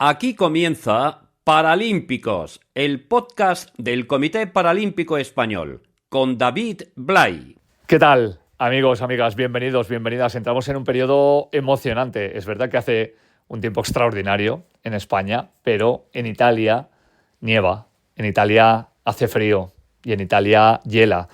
Aquí comienza Paralímpicos, el podcast del Comité Paralímpico Español, con David Blay. ¿Qué tal, amigos, amigas? Bienvenidos, bienvenidas. Entramos en un periodo emocionante. Es verdad que hace un tiempo extraordinario en España, pero en Italia nieva, en Italia hace frío y en Italia hiela.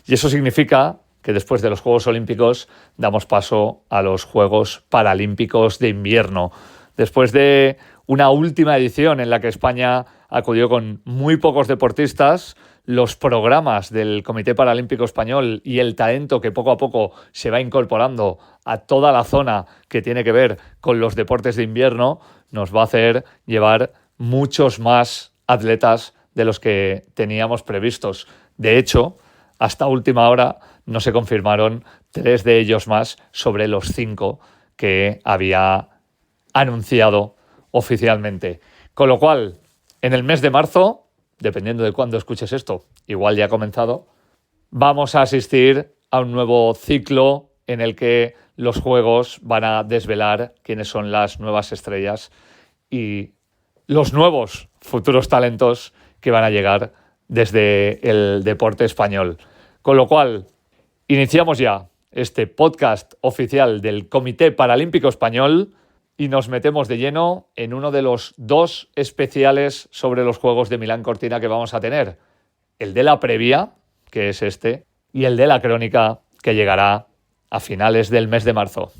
Y eso significa que después de los Juegos Olímpicos damos paso a los Juegos Paralímpicos de invierno. Después de una última edición en la que España acudió con muy pocos deportistas, los programas del Comité Paralímpico Español y el talento que poco a poco se va incorporando a toda la zona que tiene que ver con los deportes de invierno nos va a hacer llevar muchos más atletas de los que teníamos previstos. De hecho, hasta última hora no se confirmaron 3 de ellos más sobre los 5 que había anunciado oficialmente. Con lo cual, en el mes de marzo, dependiendo de cuándo escuches esto, igual ya ha comenzado, vamos a asistir a un nuevo ciclo en el que los Juegos van a desvelar quiénes son las nuevas estrellas y los nuevos futuros talentos que van a llegar desde el deporte español. Con lo cual, iniciamos ya este podcast oficial del Comité Paralímpico Español y nos metemos de lleno en uno de los 2 especiales sobre los Juegos de Milán Cortina que vamos a tener. El de la previa, que es este, y el de la crónica, que llegará a finales del mes de marzo.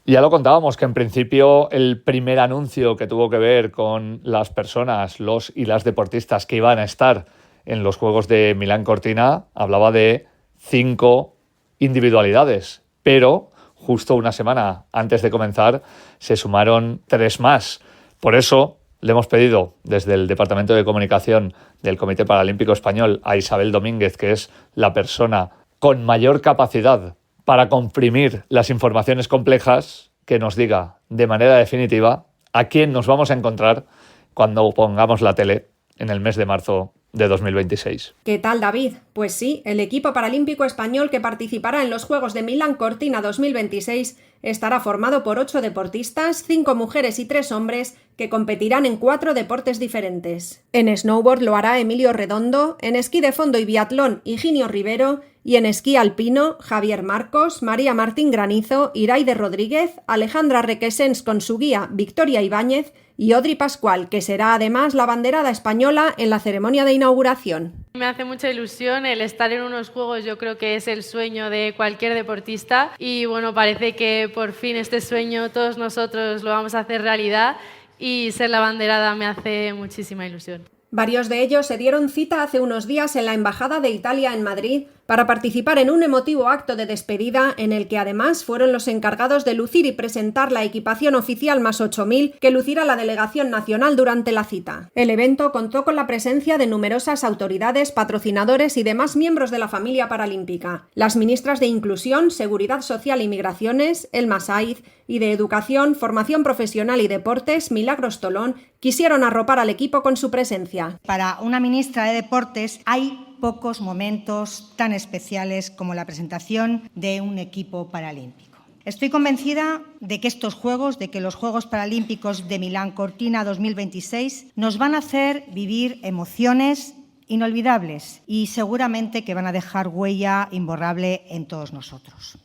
Ya lo contábamos, que en principio el primer anuncio que tuvo que ver con las personas, los y las deportistas que iban a estar en los Juegos de Milán Cortina hablaba de 5 individualidades, pero justo una semana antes de comenzar se sumaron 3 más. Por eso le hemos pedido desde el Departamento de Comunicación del Comité Paralímpico Español a Isabel Domínguez, que es la persona con mayor capacidad para comprimir las informaciones complejas, que nos diga de manera definitiva a quién nos vamos a encontrar cuando pongamos la tele en el mes de marzo de 2026. ¿Qué tal, David? Pues sí, el equipo paralímpico español que participará en los Juegos de Milán Cortina 2026 estará formado por 8 deportistas, 5 mujeres y 3 hombres, que competirán en 4 deportes diferentes. En snowboard lo hará Emilio Redondo, en esquí de fondo y biatlón Higinio Rivero, y en esquí alpino Javier Marcos, María Martín Granizo, Iraide Rodríguez, Alejandra Requesens con su guía Victoria Ibáñez y Odri Pascual, que será además la abanderada española en la ceremonia de inauguración. Me hace mucha ilusión el estar en unos Juegos. Yo creo que es el sueño de cualquier deportista y bueno, parece que por fin este sueño todos nosotros lo vamos a hacer realidad y ser la abanderada me hace muchísima ilusión. Varios de ellos se dieron cita hace unos días en la Embajada de Italia en Madrid para participar en un emotivo acto de despedida en el que además fueron los encargados de lucir y presentar la equipación oficial más 8000 que lucirá la delegación nacional durante la cita. El evento contó con la presencia de numerosas autoridades, patrocinadores y demás miembros de la familia paralímpica. Las ministras de Inclusión, Seguridad Social y Migraciones, Elma Saiz, y de Educación, Formación Profesional y Deportes, Milagros Tolón, quisieron arropar al equipo con su presencia. Para una ministra de Deportes hay pocos momentos tan especiales como la presentación de un equipo paralímpico. Estoy convencida de que estos Juegos, de que los Juegos Paralímpicos de Milán Cortina 2026 nos van a hacer vivir emociones inolvidables y seguramente que van a dejar huella imborrable en todos nosotros.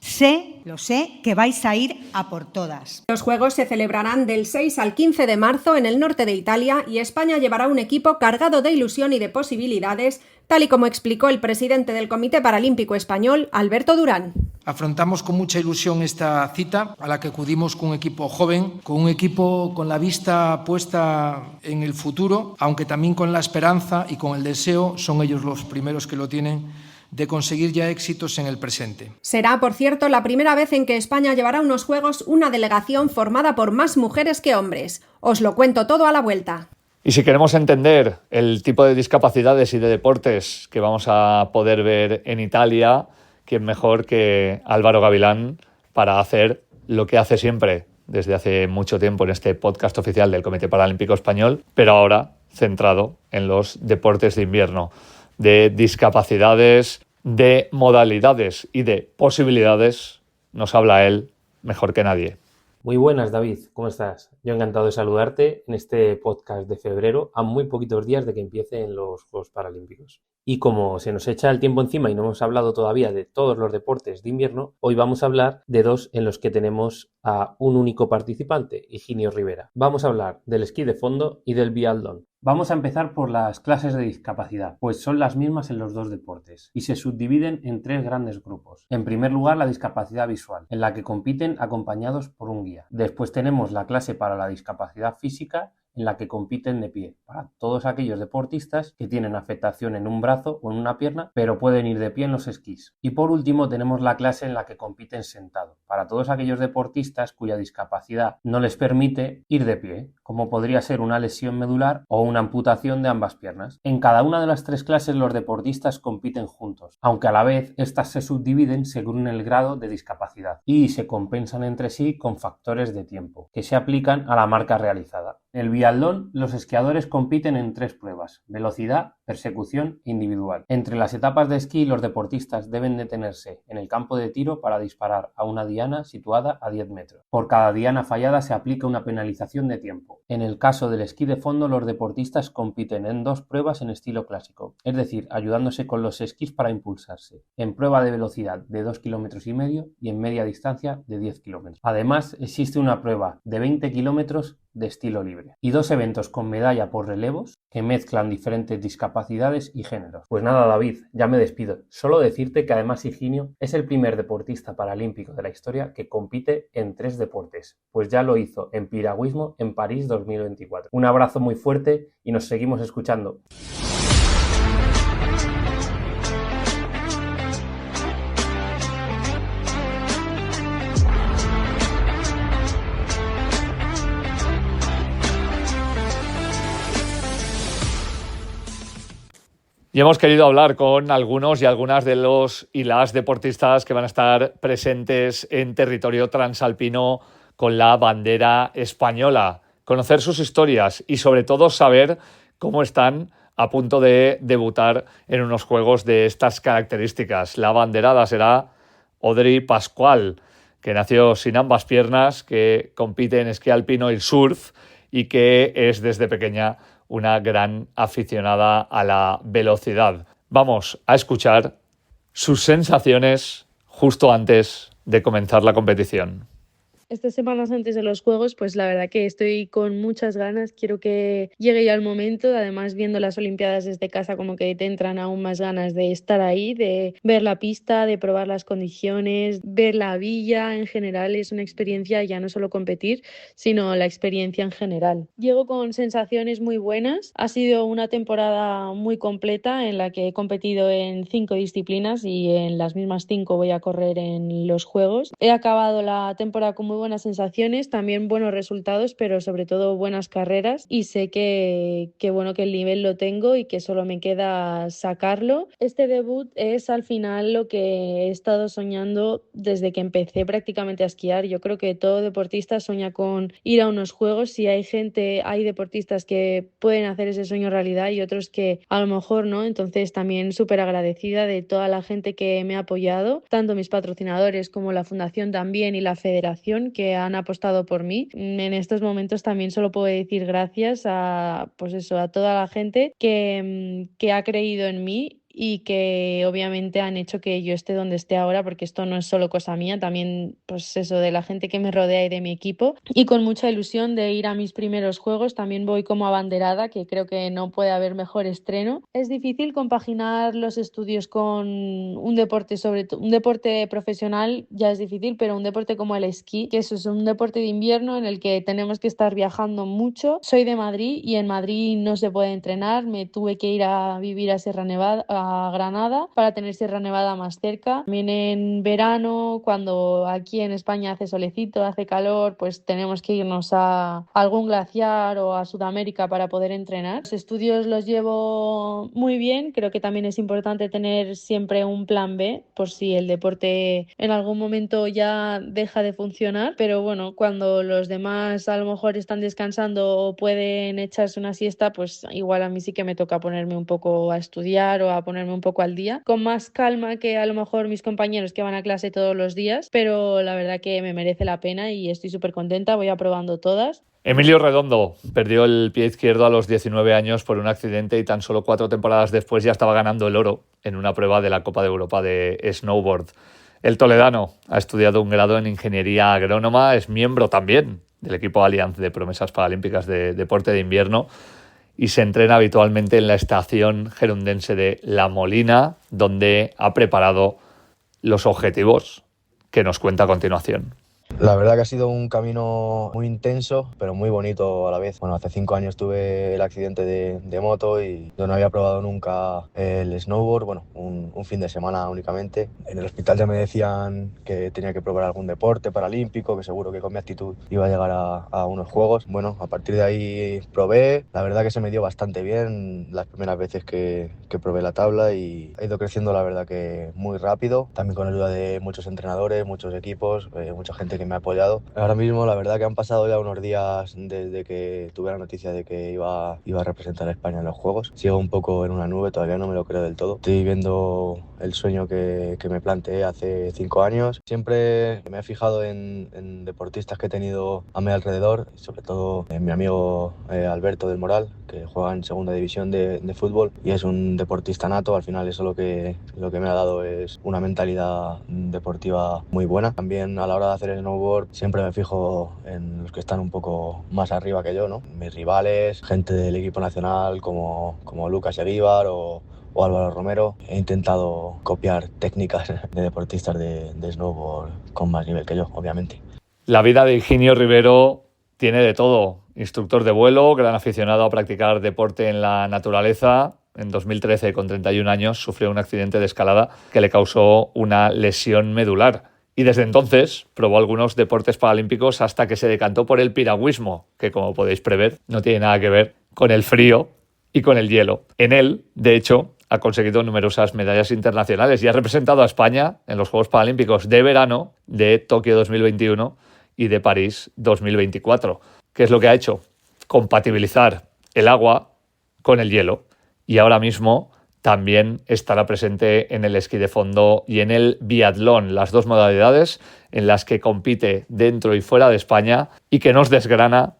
Lo sé, que vais a ir a por todas. Los Juegos se celebrarán del 6 al 15 de marzo en el norte de Italia y España llevará un equipo cargado de ilusión y de posibilidades, tal y como explicó el presidente del Comité Paralímpico Español, Alberto Durán. Afrontamos con mucha ilusión esta cita a la que acudimos con un equipo joven, con un equipo con la vista puesta en el futuro, aunque también con la esperanza y con el deseo, son ellos los primeros que lo tienen, de conseguir ya éxitos en el presente. Será, por cierto, la primera vez en que España llevará a unos Juegos una delegación formada por más mujeres que hombres. Os lo cuento todo a la vuelta. Y si queremos entender el tipo de discapacidades y de deportes que vamos a poder ver en Italia, ¿quién mejor que Álvaro Gavilán para hacer lo que hace siempre desde hace mucho tiempo en este podcast oficial del Comité Paralímpico Español, pero ahora centrado en los deportes de invierno, de discapacidades, de modalidades y de posibilidades? Nos habla él mejor que nadie. Muy buenas, David, ¿cómo estás? Yo encantado de saludarte en este podcast de febrero, a muy poquitos días de que empiecen los Juegos Paralímpicos. Y como se nos echa el tiempo encima y no hemos hablado todavía de todos los deportes de invierno, hoy vamos a hablar de dos en los que tenemos a un único participante, Higinio Rivera. Vamos a hablar del esquí de fondo y del biatlón. Vamos a empezar por las clases de discapacidad, pues son las mismas en los dos deportes y se subdividen en tres grandes grupos. En primer lugar, la discapacidad visual, en la que compiten acompañados por un guía. Después tenemos la clase para la discapacidad física, en la que compiten de pie, para todos aquellos deportistas que tienen afectación en un brazo o en una pierna, pero pueden ir de pie en los esquís. Y por último tenemos la clase en la que compiten sentado, para todos aquellos deportistas cuya discapacidad no les permite ir de pie, como podría ser una lesión medular o una amputación de ambas piernas. En cada una de las tres clases los deportistas compiten juntos, aunque a la vez estas se subdividen según el grado de discapacidad y se compensan entre sí con factores de tiempo, que se aplican a la marca realizada. En el biatlón, los esquiadores compiten en tres pruebas: velocidad, persecución e individual. Entre las etapas de esquí, los deportistas deben detenerse en el campo de tiro para disparar a una diana situada a 10 metros. Por cada diana fallada se aplica una penalización de tiempo. En el caso del esquí de fondo, los deportistas compiten en dos pruebas en estilo clásico, es decir, ayudándose con los esquís para impulsarse, en prueba de velocidad de 2,5 kilómetros y en media distancia de 10 kilómetros. Además, existe una prueba de 20 kilómetros de estilo libre y dos eventos con medalla por relevos que mezclan diferentes discapacidades y géneros. Pues nada, David, ya me despido. Solo decirte que además Higinio es el primer deportista paralímpico de la historia que compite en tres deportes, pues ya lo hizo en piragüismo en París 2024. Un abrazo muy fuerte y nos seguimos escuchando. Y hemos querido hablar con algunos y algunas de los y las deportistas que van a estar presentes en territorio transalpino con la bandera española, conocer sus historias y sobre todo saber cómo están a punto de debutar en unos juegos de estas características. La abanderada será Audrey Pascual, que nació sin ambas piernas, que compite en esquí alpino y surf y que es desde pequeña una gran aficionada a la velocidad. Vamos a escuchar sus sensaciones justo antes de comenzar la competición. Estas semanas antes de los Juegos, pues la verdad que estoy con muchas ganas, quiero que llegue ya el momento, además viendo las Olimpiadas desde casa como que te entran aún más ganas de estar ahí, de ver la pista, de probar las condiciones, ver la villa en general, es una experiencia ya no solo competir, sino la experiencia en general. Llego con sensaciones muy buenas, ha sido una temporada muy completa en la que he competido en 5 disciplinas y en las mismas 5 voy a correr en los Juegos. He acabado la temporada con muy buenas sensaciones, también buenos resultados, pero sobre todo buenas carreras y sé que el nivel lo tengo y que solo me queda sacarlo. Este debut es al final lo que he estado soñando desde que empecé prácticamente a esquiar. Yo creo que todo deportista sueña con ir a unos Juegos. Si hay deportistas que pueden hacer ese sueño realidad y otros que a lo mejor no, entonces también súper agradecida de toda la gente que me ha apoyado, tanto mis patrocinadores como la fundación también y la federación, que han apostado por mí. En estos momentos también solo puedo decir gracias a toda la gente que ha creído en mí y que obviamente han hecho que yo esté donde esté ahora, porque esto no es solo cosa mía, también de la gente que me rodea y de mi equipo, y con mucha ilusión de ir a mis primeros Juegos. También voy como abanderada, que creo que no puede haber mejor estreno. Es difícil compaginar los estudios con un deporte, sobre todo un deporte profesional ya es difícil, pero un deporte como el esquí, que eso es un deporte de invierno en el que tenemos que estar viajando mucho. Soy de Madrid y en Madrid no se puede entrenar, me tuve que ir a vivir a Sierra Nevada, a Granada para tener Sierra Nevada más cerca. También en verano, cuando aquí en España hace solecito, hace calor, pues tenemos que irnos a algún glaciar o a Sudamérica para poder entrenar. Los estudios los llevo muy bien, creo que también es importante tener siempre un plan B por si el deporte en algún momento ya deja de funcionar, pero bueno, cuando los demás a lo mejor están descansando o pueden echarse una siesta, pues igual a mí sí que me toca ponerme un poco a estudiar o a ponerme un poco al día, con más calma que a lo mejor mis compañeros que van a clase todos los días, pero la verdad que me merece la pena y estoy súper contenta, voy aprobando todas. Emilio Redondo perdió el pie izquierdo a los 19 años por un accidente y tan solo 4 temporadas después ya estaba ganando el oro en una prueba de la Copa de Europa de snowboard. El toledano ha estudiado un grado en Ingeniería Agrónoma, es miembro también del equipo Allianz de Promesas Paralímpicas de Deporte de Invierno y se entrena habitualmente en la estación gerundense de La Molina, donde ha preparado los objetivos que nos cuenta a continuación. La verdad que ha sido un camino muy intenso, pero muy bonito a la vez. Bueno, hace 5 años tuve el accidente de moto y yo no había probado nunca el snowboard, bueno, un fin de semana únicamente. En el hospital ya me decían que tenía que probar algún deporte paralímpico, que seguro que con mi actitud iba a llegar a unos juegos. Bueno, a partir de ahí probé, la verdad que se me dio bastante bien las primeras veces que probé la tabla y ha ido creciendo la verdad que muy rápido, también con ayuda de muchos entrenadores, muchos equipos, mucha gente que me ha apoyado. Ahora mismo la verdad que han pasado ya unos días desde que tuve la noticia de que iba a representar a España en los Juegos. Sigo un poco en una nube, todavía no me lo creo del todo. Estoy viviendo el sueño que me planteé hace 5 años. Siempre me he fijado en deportistas que he tenido a mi alrededor, sobre todo en mi amigo Alberto del Moral, que juega en segunda división de fútbol y es un deportista nato. Al final eso lo que me ha dado es una mentalidad deportiva muy buena. También a la hora de hacer el snowboard siempre me fijo en los que están un poco más arriba que yo, ¿no? Mis rivales, gente del equipo nacional como Lucas Eguíbar o Álvaro Romero. He intentado copiar técnicas de deportistas de snowboard con más nivel que yo, obviamente. La vida de Higinio Rivero tiene de todo. Instructor de vuelo, gran aficionado a practicar deporte en la naturaleza. En 2013, con 31 años, sufrió un accidente de escalada que le causó una lesión medular. Y desde entonces probó algunos deportes paralímpicos hasta que se decantó por el piragüismo, que como podéis prever no tiene nada que ver con el frío y con el hielo. En él, de hecho, ha conseguido numerosas medallas internacionales y ha representado a España en los Juegos Paralímpicos de verano de Tokio 2021 y de París 2024. ¿Qué es lo que ha hecho? Compatibilizar el agua con el hielo. Y ahora mismo también estará presente en el esquí de fondo y en el biatlón, las dos modalidades en las que compite dentro y fuera de España y que nos desgrana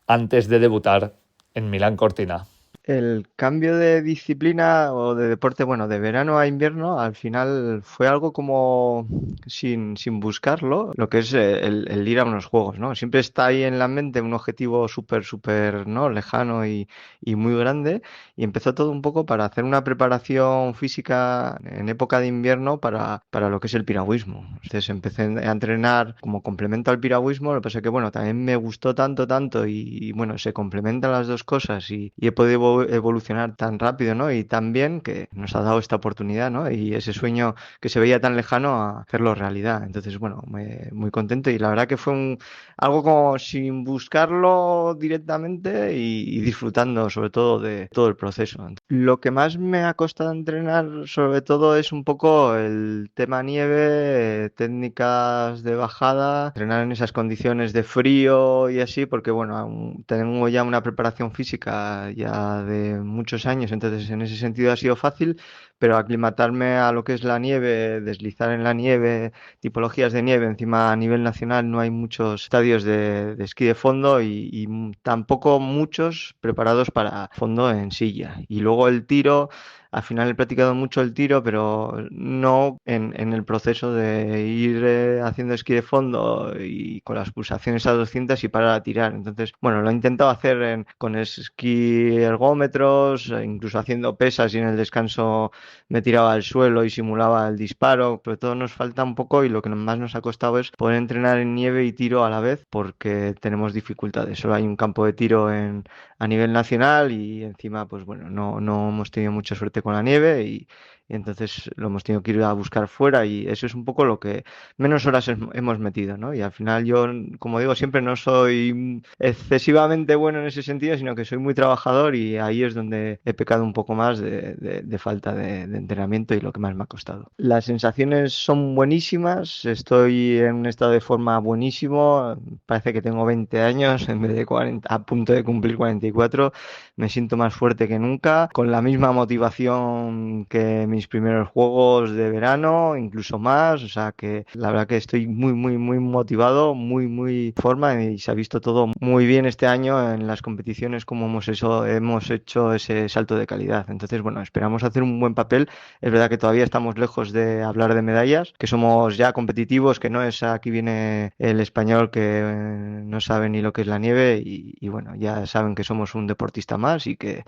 antes de debutar en Milán Cortina. El cambio de disciplina o de deporte, bueno, de verano a invierno, al final fue algo como sin buscarlo, lo que es el ir a unos juegos, ¿no? Siempre está ahí en la mente un objetivo súper, ¿no? Lejano y muy grande, y empezó todo un poco para hacer una preparación física en época de invierno para lo que es el piragüismo. Entonces empecé a entrenar como complemento al piragüismo, lo que pasa es que, bueno, también me gustó tanto y bueno, se complementan las dos cosas y he podido evolucionar tan rápido, ¿no? Y tan bien que nos ha dado esta oportunidad, ¿no? Y ese sueño que se veía tan lejano a hacerlo realidad. Entonces, bueno, muy contento y la verdad que fue algo como sin buscarlo directamente y disfrutando sobre todo de todo el proceso. Lo que más me ha costado entrenar sobre todo es un poco el tema nieve, técnicas de bajada, entrenar en esas condiciones de frío y así, porque bueno, tengo ya una preparación física ya de muchos años, entonces en ese sentido ha sido fácil, pero aclimatarme a lo que es la nieve, deslizar en la nieve, tipologías de nieve, encima a nivel nacional no hay muchos estadios de esquí de fondo y tampoco muchos preparados para fondo en silla. Y luego el tiro, al final he practicado mucho el tiro, pero no en el proceso de ir haciendo esquí de fondo y con las pulsaciones a 200 y parar a tirar. Entonces, bueno, lo he intentado hacer con esquí ergómetros, incluso haciendo pesas y en el descanso me tiraba al suelo y simulaba el disparo, pero todo nos falta un poco y lo que más nos ha costado es poder entrenar en nieve y tiro a la vez porque tenemos dificultades. Solo hay un campo de tiro a nivel nacional y encima, pues bueno, no hemos tenido mucha suerte con la nieve y entonces lo hemos tenido que ir a buscar fuera y eso es un poco lo que menos horas hemos metido, ¿no? Y al final yo, como digo, siempre no soy excesivamente bueno en ese sentido, sino que soy muy trabajador y ahí es donde he pecado un poco más de falta de entrenamiento y lo que más me ha costado. Las sensaciones son buenísimas, estoy en un estado de forma buenísimo, parece que tengo 20 años en vez de 40, a punto de cumplir 44, me siento más fuerte que nunca, con la misma motivación que mis primeros juegos de verano, incluso más, o sea que la verdad que estoy muy motivado, muy forma y se ha visto todo muy bien este año en las competiciones como hemos hecho ese salto de calidad. Entonces, bueno, esperamos hacer un buen papel. Es verdad que todavía estamos lejos de hablar de medallas, que somos ya competitivos, que no es aquí viene el español que no sabe ni lo que es la nieve y bueno, ya saben que somos un deportista más y que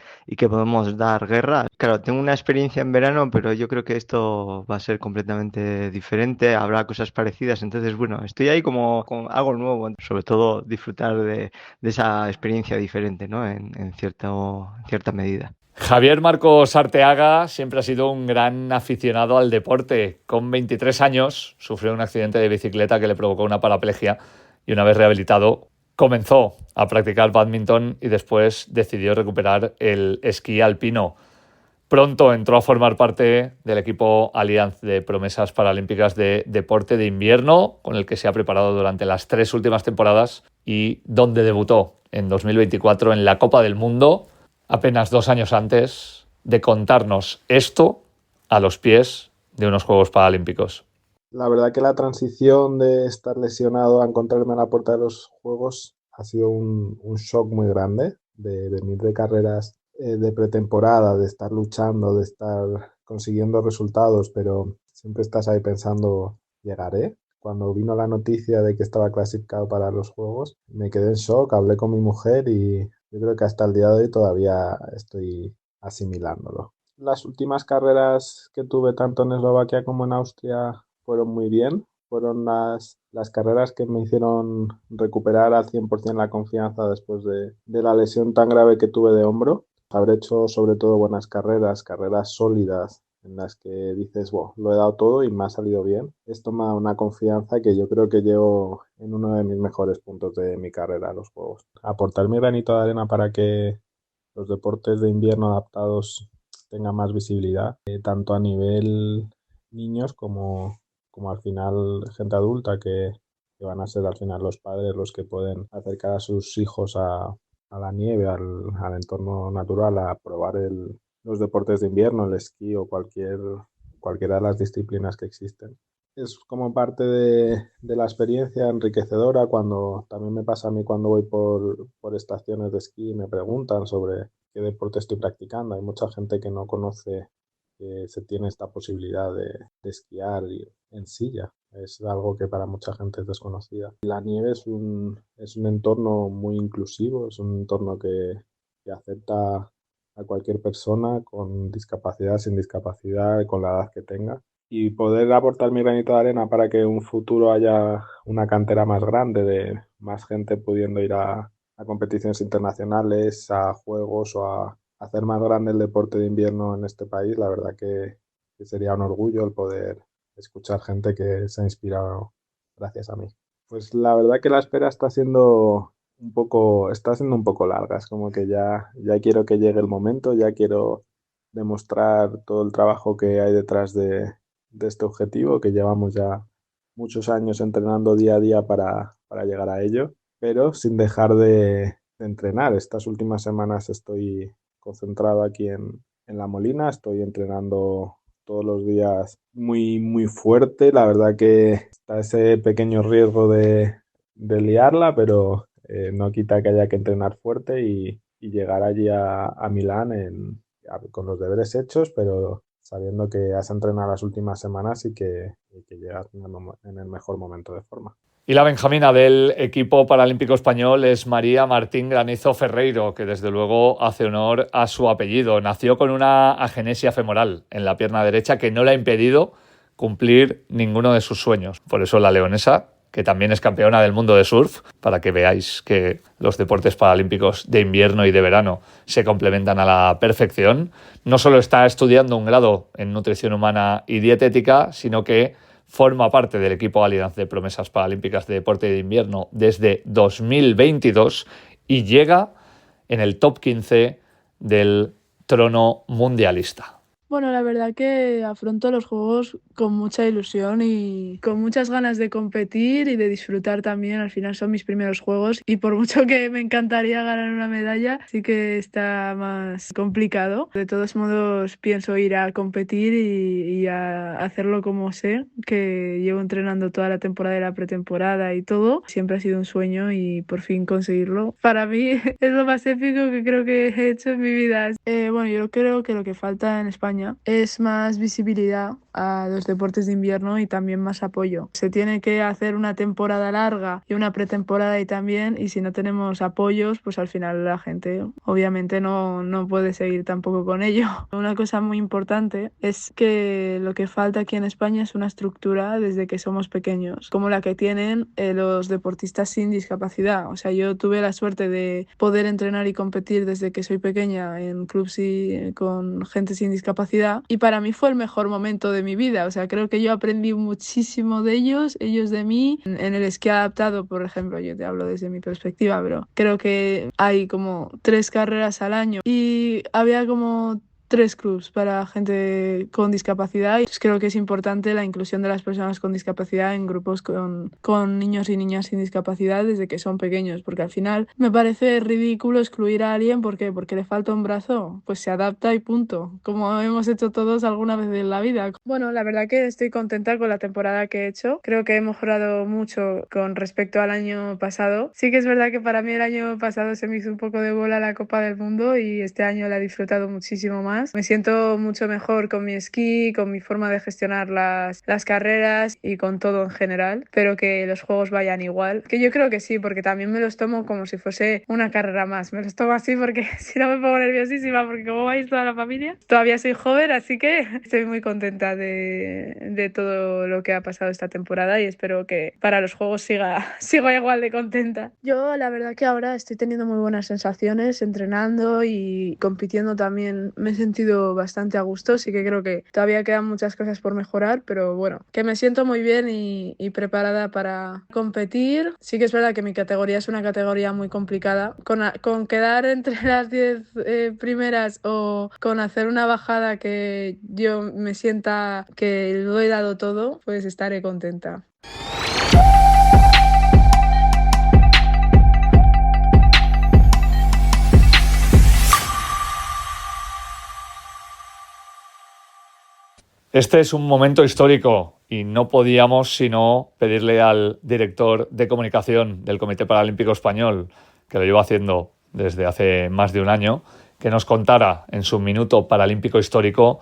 podemos dar guerra. Claro, tengo una experiencia en verano, pero yo creo que esto va a ser completamente diferente, habrá cosas parecidas, entonces bueno, estoy ahí como con algo nuevo, sobre todo disfrutar de esa experiencia diferente, ¿no? En cierta medida. Javier Marcos Arteaga siempre ha sido un gran aficionado al deporte. Con 23 años sufrió un accidente de bicicleta que le provocó una paraplegia y una vez rehabilitado comenzó a practicar bádminton y después decidió recuperar el esquí alpino. Pronto entró a formar parte del equipo Allianz de promesas paralímpicas de deporte de invierno, con el que se ha preparado durante las 3 últimas temporadas y donde debutó en 2024 en la Copa del Mundo, apenas 2 años antes de contarnos esto a los pies de unos Juegos Paralímpicos. La verdad que la transición de estar lesionado a encontrarme a la puerta de los Juegos ha sido un shock muy grande, de venir de carreras de pretemporada, de estar luchando, de estar consiguiendo resultados, pero siempre estás ahí pensando, ¿llegaré? Cuando vino la noticia de que estaba clasificado para los Juegos, me quedé en shock, hablé con mi mujer y yo creo que hasta el día de hoy todavía estoy asimilándolo. Las últimas carreras que tuve tanto en Eslovaquia como en Austria fueron muy bien. Fueron las carreras que me hicieron recuperar al 100% la confianza después de la lesión tan grave que tuve de hombro. Habré hecho sobre todo buenas carreras sólidas en las que dices, wow, lo he dado todo y me ha salido bien. Esto me da una confianza que yo creo que llevo en uno de mis mejores puntos de mi carrera, los Juegos. Aportar mi granito de arena para que los deportes de invierno adaptados tengan más visibilidad, tanto a nivel niños como al final gente adulta que van a ser al final los padres los que pueden acercar a sus hijos a la nieve, al entorno natural, a probar los deportes de invierno, el esquí o cualquiera de las disciplinas que existen. Es como parte de la experiencia enriquecedora cuando también me pasa a mí cuando voy por estaciones de esquí y me preguntan sobre qué deporte estoy practicando. Hay mucha gente que no conoce que se tiene esta posibilidad de esquiar en silla. Es algo que para mucha gente es desconocida. La nieve es un entorno muy inclusivo, es un entorno que acepta a cualquier persona con discapacidad, sin discapacidad, con la edad que tenga. Y poder aportar mi granito de arena para que en un futuro haya una cantera más grande de más gente pudiendo ir a competiciones internacionales, a juegos o a hacer más grande el deporte de invierno en este país, la verdad que sería un orgullo el poder escuchar gente que se ha inspirado gracias a mí. Pues la verdad que la espera está siendo un poco larga, es como que ya quiero que llegue el momento, ya quiero demostrar todo el trabajo que hay detrás de este objetivo, que llevamos ya muchos años entrenando día a día para llegar a ello, pero sin dejar de entrenar. Estas últimas semanas estoy concentrado aquí en La Molina, estoy entrenando todos los días muy fuerte, la verdad que está ese pequeño riesgo de liarla, pero no quita que haya que entrenar fuerte y llegar allí a Milán con los deberes hechos, pero sabiendo que has entrenado las últimas semanas y que llegas en el mejor momento de forma. Y la benjamina del equipo paralímpico español es María Martín Granizo Ferreiro, que desde luego hace honor a su apellido. Nació con una agenesia femoral en la pierna derecha que no le ha impedido cumplir ninguno de sus sueños. Por eso la leonesa que también es campeona del mundo de surf, para que veáis que los deportes paralímpicos de invierno y de verano se complementan a la perfección. No solo está estudiando un grado en nutrición humana y dietética, sino que forma parte del equipo Allianz de promesas paralímpicas de deporte de invierno desde 2022 y llega en el top 15 del trono mundialista. Bueno, la verdad que afronto los juegos con mucha ilusión y con muchas ganas de competir y de disfrutar también. Al final son mis primeros juegos y por mucho que me encantaría ganar una medalla, sí que está más complicado. De todos modos, pienso ir a competir y a hacerlo como sé, que llevo entrenando toda la temporada y la pretemporada y todo. Siempre ha sido un sueño y por fin conseguirlo. Para mí es lo más épico que creo que he hecho en mi vida. Bueno, yo creo que lo que falta en España es más visibilidad a los deportes de invierno y también más apoyo. Se tiene que hacer una temporada larga y una pretemporada y si no tenemos apoyos, pues al final la gente obviamente no puede seguir tampoco con ello. Una cosa muy importante es que lo que falta aquí en España es una estructura desde que somos pequeños, como la que tienen los deportistas sin discapacidad. O sea, yo tuve la suerte de poder entrenar y competir desde que soy pequeña en clubs y con gente sin discapacidad y para mí fue el mejor momento de mi vida. O sea, creo que yo aprendí muchísimo de ellos de mí. En el esquí adaptado, por ejemplo, yo te hablo desde mi perspectiva, pero creo que hay como 3 carreras al año y había como 3 clubs para gente con discapacidad y creo que es importante la inclusión de las personas con discapacidad en grupos con niños y niñas sin discapacidad desde que son pequeños, porque al final me parece ridículo excluir a alguien porque le falta un brazo, pues se adapta y punto, como hemos hecho todos alguna vez en la vida. Bueno, la verdad que estoy contenta con la temporada que he hecho, creo que he mejorado mucho con respecto al año pasado. Sí que es verdad que para mí el año pasado se me hizo un poco de bola la Copa del Mundo y este año la he disfrutado muchísimo más. Me siento mucho mejor con mi esquí, con mi forma de gestionar las carreras y con todo en general. Espero que los juegos vayan igual, que yo creo que sí, porque también me los tomo como si fuese una carrera más. Me los tomo así porque si no me pongo nerviosísima, porque como vais toda la familia, todavía soy joven, así que estoy muy contenta de todo lo que ha pasado esta temporada y espero que para los juegos siga igual de contenta. Yo la verdad que ahora estoy teniendo muy buenas sensaciones entrenando y compitiendo también. Me he sentido bastante a gusto, sí que creo que todavía quedan muchas cosas por mejorar, pero bueno, que me siento muy bien y preparada para competir. Sí que es verdad que mi categoría es una categoría muy complicada. Con quedar entre las 10 primeras o con hacer una bajada que yo me sienta que lo he dado todo, pues estaré contenta. Este es un momento histórico y no podíamos sino pedirle al director de comunicación del Comité Paralímpico Español, que lo lleva haciendo desde hace más de un año, que nos contara en su minuto paralímpico histórico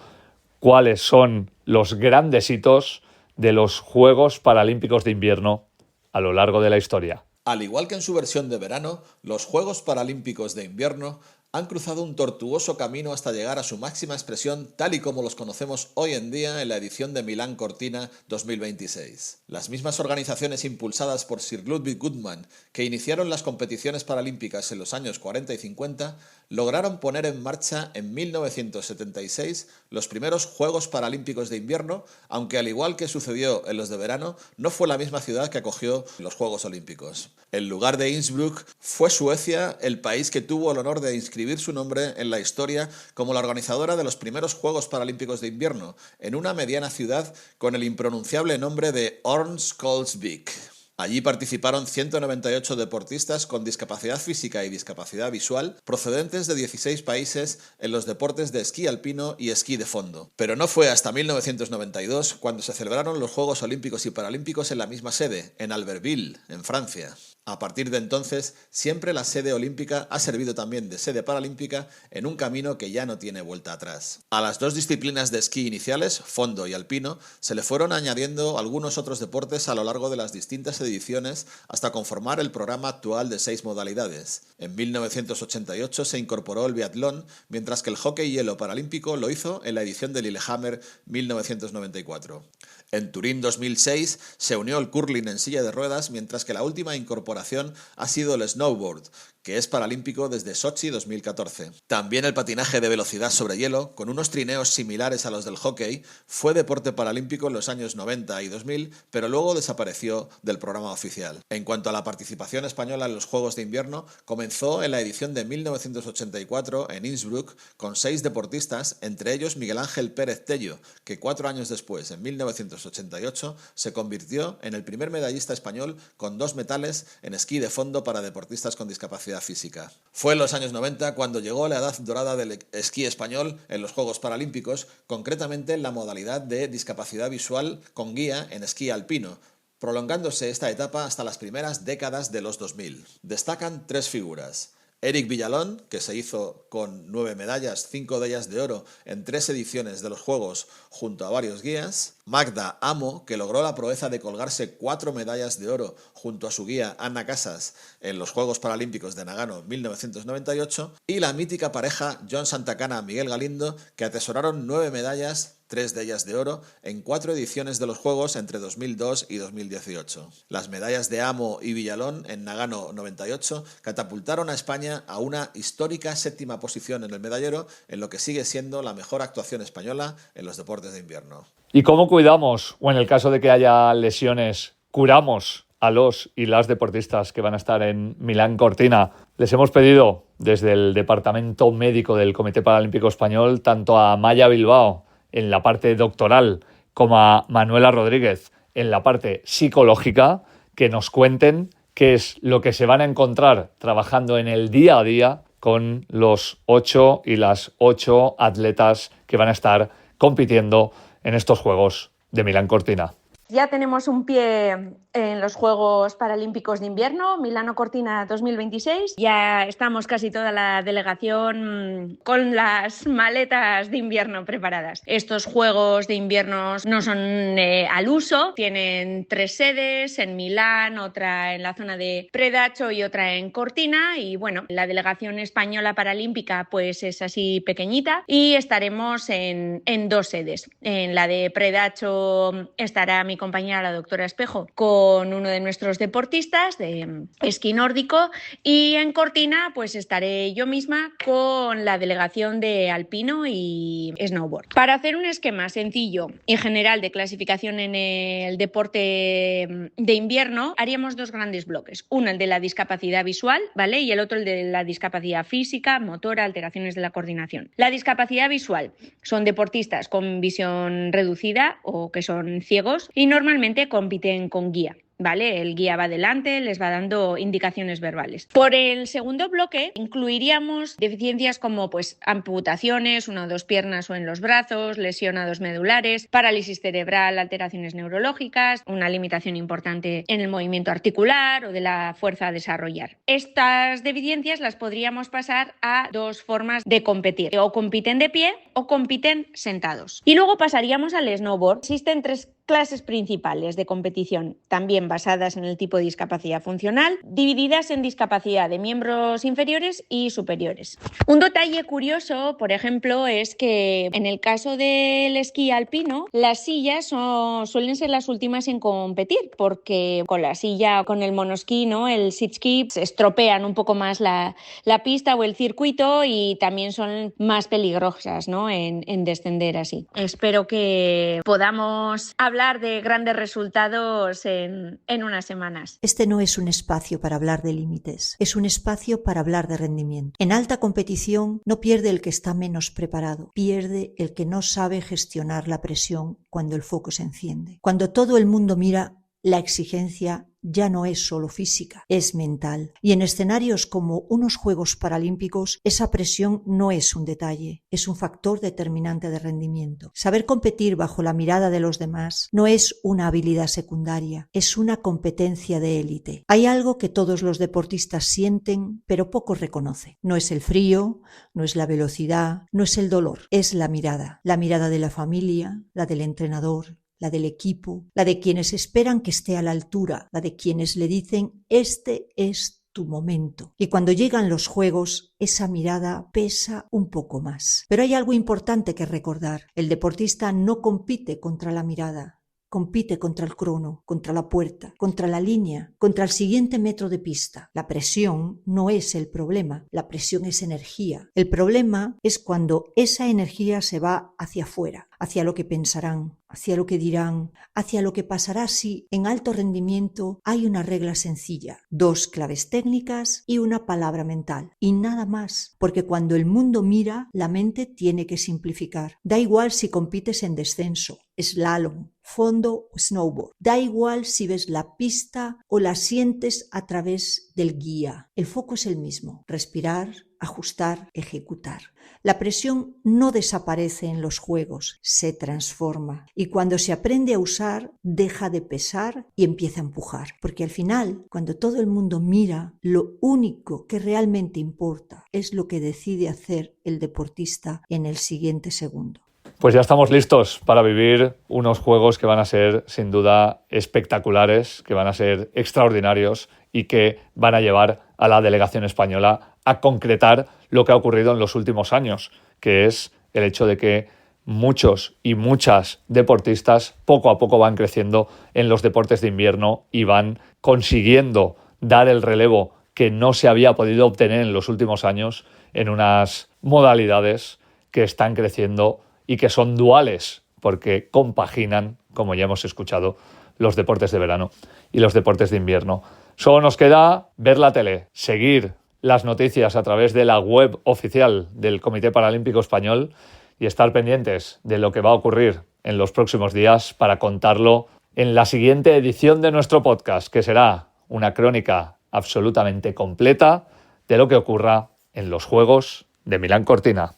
cuáles son los grandes hitos de los Juegos Paralímpicos de Invierno a lo largo de la historia. Al igual que en su versión de verano, los Juegos Paralímpicos de Invierno han cruzado un tortuoso camino hasta llegar a su máxima expresión tal y como los conocemos hoy en día en la edición de Milán Cortina 2026. Las mismas organizaciones impulsadas por Sir Ludwig Guttmann que iniciaron las competiciones paralímpicas en los años 40 y 50 lograron poner en marcha en 1976 los primeros Juegos Paralímpicos de Invierno, aunque al igual que sucedió en los de verano, no fue la misma ciudad que acogió los Juegos Olímpicos. En lugar de Innsbruck, fue Suecia el país que tuvo el honor de inscribir su nombre en la historia como la organizadora de los primeros Juegos Paralímpicos de Invierno, en una mediana ciudad con el impronunciable nombre de Örnsköldsvik. Allí participaron 198 deportistas con discapacidad física y discapacidad visual procedentes de 16 países en los deportes de esquí alpino y esquí de fondo. Pero no fue hasta 1992 cuando se celebraron los Juegos Olímpicos y Paralímpicos en la misma sede, en Albertville, en Francia. A partir de entonces, siempre la sede olímpica ha servido también de sede paralímpica en un camino que ya no tiene vuelta atrás. A las dos disciplinas de esquí iniciales, fondo y alpino, se le fueron añadiendo algunos otros deportes a lo largo de las distintas ediciones hasta conformar el programa actual de 6 modalidades. En 1988 se incorporó el biatlón, mientras que el hockey hielo paralímpico lo hizo en la edición de Lillehammer 1994. En Turín 2006 se unió el curling en silla de ruedas, mientras que la última incorporación ha sido el snowboard, que es paralímpico desde Sochi 2014. También el patinaje de velocidad sobre hielo, con unos trineos similares a los del hockey, fue deporte paralímpico en los años 90 y 2000, pero luego desapareció del programa oficial. En cuanto a la participación española en los Juegos de Invierno, comenzó en la edición de 1984 en Innsbruck con 6 deportistas, entre ellos Miguel Ángel Pérez Tello, que 4 años después, en 1988, se convirtió en el primer medallista español con 2 metales en esquí de fondo para deportistas con discapacidad física. Fue en los años 90 cuando llegó la edad dorada del esquí español en los Juegos Paralímpicos, concretamente en la modalidad de discapacidad visual con guía en esquí alpino, prolongándose esta etapa hasta las primeras décadas de los 2000. Destacan 3 figuras. Eric Villalón, que se hizo con 9 medallas, 5 de ellas de oro, en 3 ediciones de los Juegos junto a varios guías. Magda Amo, que logró la proeza de colgarse 4 medallas de oro junto a su guía Ana Casas en los Juegos Paralímpicos de Nagano 1998. Y la mítica pareja John Santacana-Miguel Galindo, que atesoraron 9 medallas, 3 de ellas de oro, en 4 ediciones de los Juegos entre 2002 y 2018. Las medallas de Amo y Villalón en Nagano 98 catapultaron a España a una histórica 7ª posición en el medallero, en lo que sigue siendo la mejor actuación española en los deportes de invierno. ¿Y cómo cuidamos, o en el caso de que haya lesiones, curamos a los y las deportistas que van a estar en Milán Cortina? Les hemos pedido desde el Departamento Médico del Comité Paralímpico Español tanto a Maya Bilbao en la parte doctoral como a Manuela Rodríguez en la parte psicológica, que nos cuenten qué es lo que se van a encontrar trabajando en el día a día con los 8 y las 8 atletas que van a estar compitiendo en estos Juegos de Milán Cortina. Ya tenemos un pie en los Juegos Paralímpicos de Invierno, Milano Cortina 2026. Ya estamos casi toda la delegación con las maletas de invierno preparadas. Estos Juegos de Invierno no son al uso, tienen 3 sedes, en Milán, otra en la zona de Predacho y otra en Cortina. Y bueno, la delegación española paralímpica pues es así pequeñita y estaremos en 2 sedes. En la de Predacho estará mi compañera, la doctora Espejo, con uno de nuestros deportistas de esquí nórdico, y en Cortina pues estaré yo misma con la delegación de alpino y snowboard. Para hacer un esquema sencillo y general de clasificación en el deporte de invierno, haríamos 2 grandes bloques. Uno, el de la discapacidad visual, ¿vale? Y el otro, el de la discapacidad física, motora, alteraciones de la coordinación. La discapacidad visual son deportistas con visión reducida o que son ciegos y normalmente compiten con guía. ¿Vale? El guía va delante, les va dando indicaciones verbales. Por el segundo bloque incluiríamos deficiencias como pues amputaciones, 1 o 2 piernas o en los brazos, lesionados medulares, parálisis cerebral, alteraciones neurológicas, una limitación importante en el movimiento articular o de la fuerza a desarrollar. Estas deficiencias las podríamos pasar a 2 formas de competir: o compiten de pie o compiten sentados. Y luego pasaríamos al snowboard. Existen 3 clases principales de competición, también basadas en el tipo de discapacidad funcional, divididas en discapacidad de miembros inferiores y superiores. Un detalle curioso, por ejemplo, es que en el caso del esquí alpino, las sillas suelen ser las últimas en competir, porque con la silla, con el monosquí, ¿no?, el sit ski, se estropean un poco más la pista o el circuito y también son más peligrosas, ¿no?, en descender así. Espero que podamos hablar de grandes resultados en unas semanas. Este no es un espacio para hablar de límites, es un espacio para hablar de rendimiento. En alta competición no pierde el que está menos preparado, pierde el que no sabe gestionar la presión cuando el foco se enciende. Cuando todo el mundo mira, la exigencia ya no es solo física, es mental. Y en escenarios como unos Juegos Paralímpicos, esa presión no es un detalle, es un factor determinante de rendimiento. Saber competir bajo la mirada de los demás no es una habilidad secundaria, es una competencia de élite. Hay algo que todos los deportistas sienten, pero pocos reconocen. No es el frío, no es la velocidad, no es el dolor, es la mirada de la familia, la del entrenador, la del equipo, la de quienes esperan que esté a la altura, la de quienes le dicen este es tu momento. Y cuando llegan los Juegos, esa mirada pesa un poco más. Pero hay algo importante que recordar. El deportista no compite contra la mirada, compite contra el crono, contra la puerta, contra la línea, contra el siguiente metro de pista. La presión no es el problema, la presión es energía. El problema es cuando esa energía se va hacia afuera, hacia lo que pensarán, hacia lo que dirán, hacia lo que pasará si en alto rendimiento hay una regla sencilla, 2 claves técnicas y una palabra mental, y nada más, porque cuando el mundo mira, la mente tiene que simplificar. Da igual si compites en descenso, slalom, fondo o snowboard. Da igual si ves la pista o la sientes a través del guía. El foco es el mismo, respirar, ajustar, ejecutar. La presión no desaparece en los juegos, se transforma. Y cuando se aprende a usar, deja de pesar y empieza a empujar. Porque al final, cuando todo el mundo mira, lo único que realmente importa es lo que decide hacer el deportista en el siguiente segundo. Pues ya estamos listos para vivir unos juegos que van a ser sin duda espectaculares, que van a ser extraordinarios y que van a llevar a la delegación española a concretar lo que ha ocurrido en los últimos años, que es el hecho de que muchos y muchas deportistas poco a poco van creciendo en los deportes de invierno y van consiguiendo dar el relevo que no se había podido obtener en los últimos años en unas modalidades que están creciendo y que son duales, porque compaginan, como ya hemos escuchado, los deportes de verano y los deportes de invierno. Solo nos queda ver la tele, seguir las noticias a través de la web oficial del Comité Paralímpico Español y estar pendientes de lo que va a ocurrir en los próximos días para contarlo en la siguiente edición de nuestro podcast, que será una crónica absolutamente completa de lo que ocurra en los Juegos de Milán Cortina.